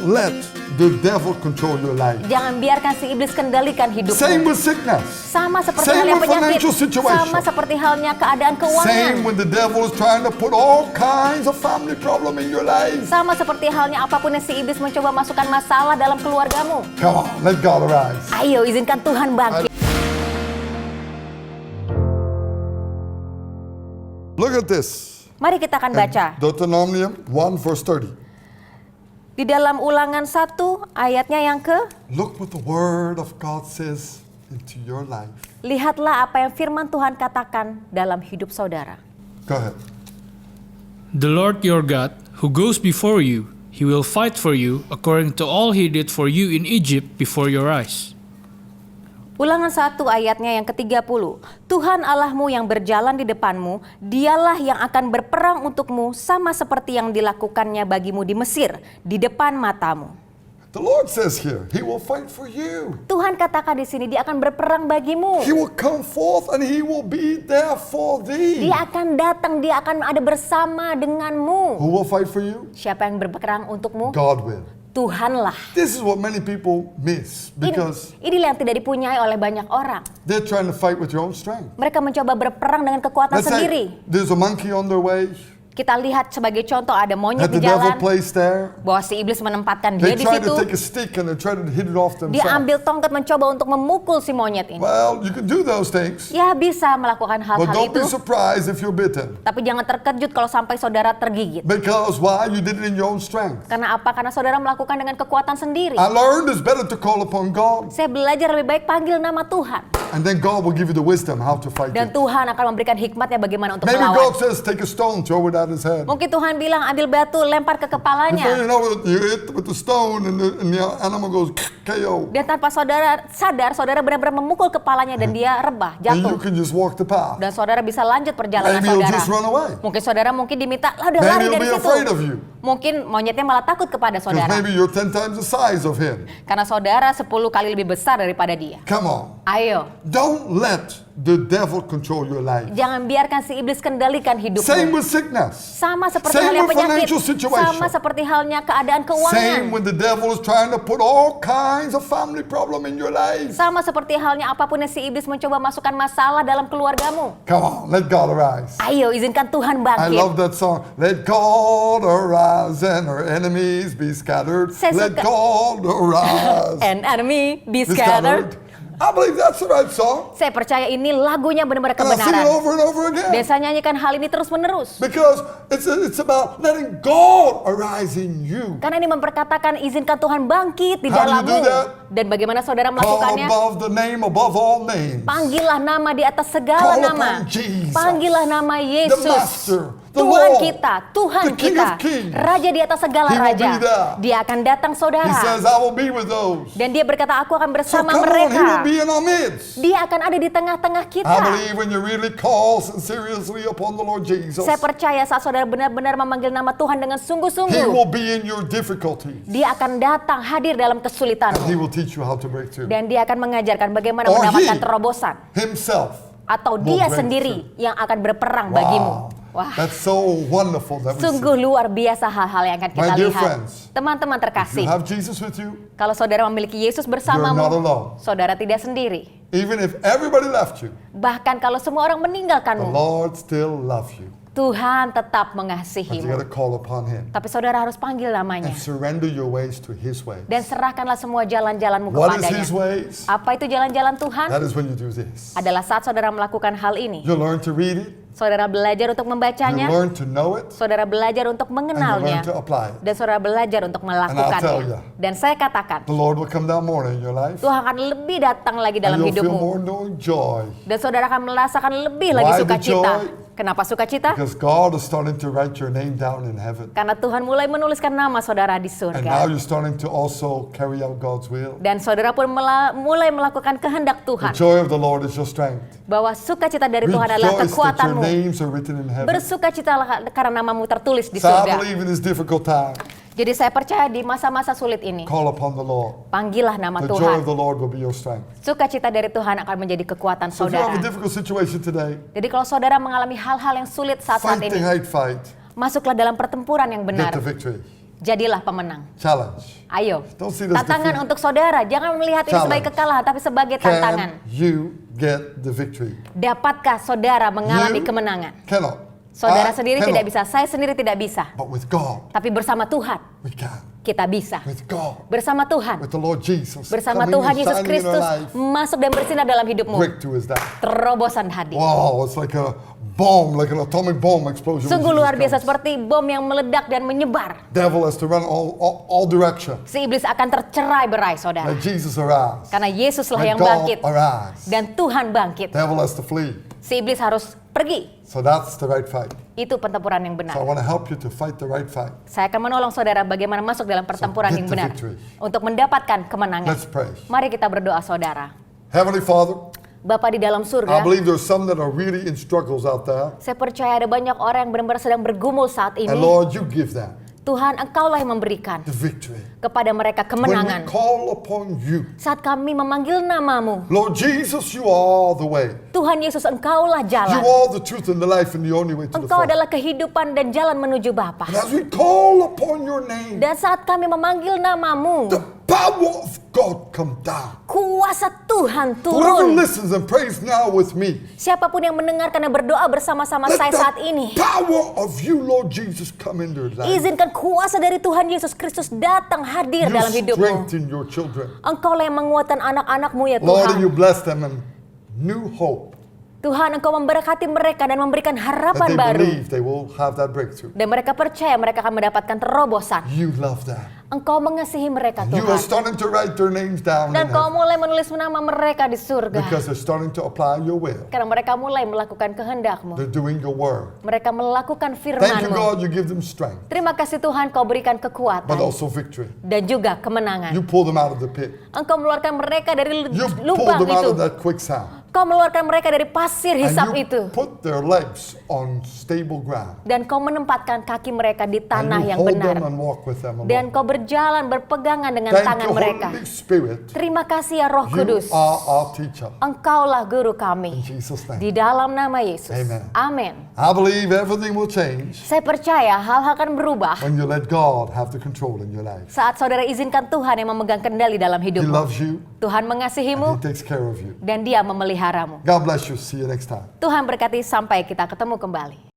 Don't let the devil control your life. Jangan biarkan si iblis kendalikan hidupmu. Same with sickness. Sama seperti Same halnya with penyakit. financial situation. Sama seperti halnya keadaan keuangan. Same when the devil is trying to put all kinds of family problem in your life. Sama seperti halnya apapun yang si iblis mencoba masukkan masalah dalam keluargamu. Come on, let God arise. Ayo izinkan Tuhan bangkit. Look at this. Mari kita akan baca. Deuteronomy 1 verse 30. Di dalam Ulangan 1 ayatnya yang ke, Look what the word of God says into your life. lihatlah apa yang firman Tuhan katakan dalam hidup saudara. Go ahead. The Lord your God, who goes before you, he will fight for you according to all he did for you in Egypt before your eyes. Ulangan 1 ayatnya yang ke-30. Tuhan Allahmu yang berjalan di depanmu, dialah yang akan berperang untukmu sama seperti yang dilakukannya bagimu di Mesir, di depan matamu. The Lord says here, He will fight for you. Tuhan katakan di sini, dia akan berperang bagimu. He will come forth and He will be there for thee. Dia akan datang, dia akan ada bersama denganmu. Who will fight for you? Siapa yang berperang untukmu? God will. Tuhanlah. This is what many people miss because Inilah yang tidak dipunyai oleh banyak orang. they're trying to fight with your own strength. Mereka mencoba berperang dengan kekuatan Let's sendiri. say there's a monkey on their way. Kita lihat sebagai contoh ada monyet Had di the devil jalan, placed there. bahwa si iblis menempatkan dia They di tried situ. to take a stick and they tried to hit it off Dia themselves. ambil tongkat mencoba untuk memukul si monyet ini. Well, you can do those things, Ya bisa melakukan but hal-hal don't itu, be surprised if you're bitten. tapi jangan terkejut kalau sampai saudara tergigit. Because why? You did it in your own strength. Karena apa? Karena saudara melakukan dengan kekuatan sendiri. I learned it's better to call upon God, Saya belajar lebih baik panggil nama Tuhan. and then God will give you the wisdom how to fight Dan it. Tuhan akan memberikan hikmatnya bagaimana untuk Maybe melawan. God says, take a stone, throw it at his head. Mungkin Tuhan bilang ambil batu lempar ke Before kepalanya. you know it, you hit with the stone and the animal goes KO. Dan tanpa saudara sadar, saudara benar-benar memukul kepalanya dan dia rebah, And you jatuh. can just walk the path. Dan saudara bisa lanjut perjalanan Maybe he'll saudara. just run away. Mungkin saudara diminta, lah udah Maybe lari he'll dari be situ. afraid of you. Mungkin monyetnya malah takut kepada Because saudara. maybe you're 10 times the size of him. Karena saudara 10 kali lebih besar daripada dia. Come on. Ayo, Don't let the devil control your life. jangan biarkan si iblis kendalikan Same hidupmu. with sickness. Sama seperti Same halnya with penyakit. financial situation. Sama seperti halnya keadaan Same keuangan. when the devil is trying to put all kinds of family problem in your life. Sama seperti halnya apapun yang si iblis mencoba masukkan masalah dalam keluargamu. Come on, let God arise. Ayo, izinkan Tuhan I bangkit. love that song. Let God arise and our enemies be scattered. Saya Let suka. God arise. And enemy be Be scattered. I believe that's the right song. Saya percaya ini lagunya benar-benar And I sing it kebenaran. over and over again. Dan saya nyanyikan hal ini terus-menerus. Because it's about letting God arise in you. Karena ini memperkatakan izinkan Tuhan bangkit di How do you dalammu. do that? Dan bagaimana saudara Call melakukannya? above the name above all names. Panggillah nama di atas segala Call nama. upon Jesus, Panggillah nama the Yesus. Master, the Tuhan Lord, kita, Tuhan the King kita, of Kings. Raja di atas segala He will raja. be there. Dia akan datang He saudara. says, I will be with those. Dan dia berkata, aku akan So bersama come on, He mereka. will be in our midst. Dia akan ada di tengah-tengah kita. I believe when you really call seriously upon the Lord Jesus, Saya percaya saat saudara benar-benar memanggil nama Tuhan dengan He sungguh-sungguh, will be in your difficulties. dia akan datang hadir dalam And He kesulitanmu. will teach you how to break through. Dan dia akan mengajarkan bagaimana Or mendapatkan he terobosan. Himself. Atau will dia break sendiri yang akan berperang bagimu. Wah, That's so wonderful that we sungguh see. luar biasa hal-hal yang akan kita My dear lihat. friends, Teman-teman You terkasih, have Jesus with you, kalau saudara memiliki Yesus you're not bersamamu, alone. saudara tidak sendiri. Even if everybody left you, Bahkan kalau semua orang the meninggalkanmu, Lord still loves you. Tuhan tetap But you mengasihimu. got to call upon Him Tapi saudara harus panggil namanya. and surrender your ways to His ways. Dan serahkanlah semua jalan-jalanmu What is kepadanya. His ways? Apa itu jalan-jalan Tuhan? That is when you do this. Adalah saat saudara melakukan hal ini. You learn to read it, Saudara belajar untuk you membacanya. learn to know it, Saudara belajar untuk and you learn mengenalnya. to apply it. Dan saudara belajar untuk tell ya. melakukannya. Dan saya katakan, The Lord will come down more in your life, Tuhan akan lebih datang lagi dalam and you'll feel hidupmu. more and joy. Dan saudara akan merasakan lebih lagi Why the sukacita. joy? Kenapa sukacita? Because God is starting to write your name down in heaven. Karena Tuhan mulai menuliskan nama saudara di And now surga. you're starting to also carry out God's will. Dan saudara pun mulai melakukan kehendak The Tuhan. joy of the Lord is your strength. Bahwa sukacita dari Tuhan adalah Rejoice that your kekuatanmu. names are written in heaven. Bersukacitalah karena namamu tertulis di So I surga. believe in this difficult time, Jadi saya percaya di masa-masa sulit ini, call upon the Lord. panggillah nama The joy Tuhan. of the Lord will be your strength. Sukacita dari Tuhan akan menjadi kekuatan So if you have a saudara. difficult situation today, Jadi kalau saudara mengalami hal-hal yang sulit saat fight the ini, hate fight. masuklah dalam pertempuran yang Get benar. the victory. Jadilah pemenang. Challenge. Ayo, Don't see this tantangan defeat. untuk saudara. Jangan melihat ini sebagai Challenge. kekalahan, tapi sebagai tantangan. Can you get the victory? Dapatkah saudara mengalami You kemenangan? Cannot. Saudara I sendiri cannot. tidak bisa, saya sendiri tidak bisa. But with God, Tapi bersama Tuhan, we can. kita bisa. With God, Bersama Tuhan, with the Lord Jesus, bersama coming Tuhan and Yesus shining in our Kristus life, masuk dan bersinar dalam hidupmu. breakthrough is that. Terobosan hadir. Wow, it's like a bomb, like an atomic bomb explosion. when Sungguh Jesus luar biasa, comes. seperti bom yang meledak dan menyebar. Devil has to run all direction. Si iblis akan tercerai-berai, saudara. Let Jesus arise. Karena Yesuslah Let yang God bangkit arise. dan Tuhan bangkit. Devil has to flee. Si iblis harus pergi. So that's the right fight. Itu pertempuran yang So I benar. want to help you to fight the right fight. Saya akan menolong saudara bagaimana masuk dalam pertempuran get yang the benar victory. untuk mendapatkan kemenangan. Let's pray. Mari kita berdoa, saudara. Heavenly Father, Bapa di dalam I surga, believe there's some that are really in struggles out there. saya percaya ada banyak orang yang benar-benar sedang bergumul saat ini. And Lord, you give them Tuhan, Engkaulah yang memberikan the victory. kepada mereka When we kemenangan. call upon you, Saat kami memanggil namamu, Lord Jesus, you are the way. Tuhan Yesus, Engkaulah You jalan. are the truth and the life and the only way to the Engkau Father. adalah kehidupan dan jalan menuju Bapa. And as we call upon your name, Dan saat kami memanggil namamu, the power of God come down. kuasa Tuhan Whoever turun. listens and prays now with me, Siapapun yang mendengarkan dan berdoa bersama-sama let saya saat the ini, power of you, Lord Jesus, come into their life. izinkan kuasa dari Tuhan Yesus Kristus datang hadir You dalam hidupmu. strengthen your children. Engkaulah yang menguatkan anak-anakmu ya Lord, and you Tuhan. bless them and new hope Tuhan, Engkau memberkati mereka dan memberikan that harapan they baru. believe they will have that breakthrough. Dan mereka percaya mereka akan mendapatkan terobosan. You love them. Engkau mengasihi mereka You are Tuhan. starting to write their names down in Dan Kau heaven mulai menulis nama mereka di surga. because they're starting to apply your will. Karena mereka mulai melakukan kehendak-Mu. They're doing your word. Mereka melakukan Thank you, firman-Mu. God, you give them strength, Terima kasih Tuhan, Kau berikan but kekuatan also victory. dan juga kemenangan. You pull them out of the pit. Engkau mengeluarkan mereka dari You pull lubang them out itu. of that quicksand. Kau mengeluarkan mereka dari pasir hisap And itu. you put their legs on stable ground. Dan Kau menempatkan kaki mereka di And tanah you yang hold them benar. and walk with them Dan along. Kau berjalan berpegangan dengan Thank tangan you, mereka. Holy Spirit. Terima kasih ya Roh You Kudus. are our teacher. Engkaulah guru In kami. Jesus' Di name. dalam nama Yesus. Amen. Amin. I believe everything will change Saya percaya hal-hal akan berubah when you let God have the control in your life. saat saudara izinkan Tuhan yang memegang kendali dalam He hidupmu. loves you Tuhan and mengasihimu He takes care of you. dan Dia memeliharamu. God bless you. See you next time. Tuhan berkati sampai kita ketemu kembali.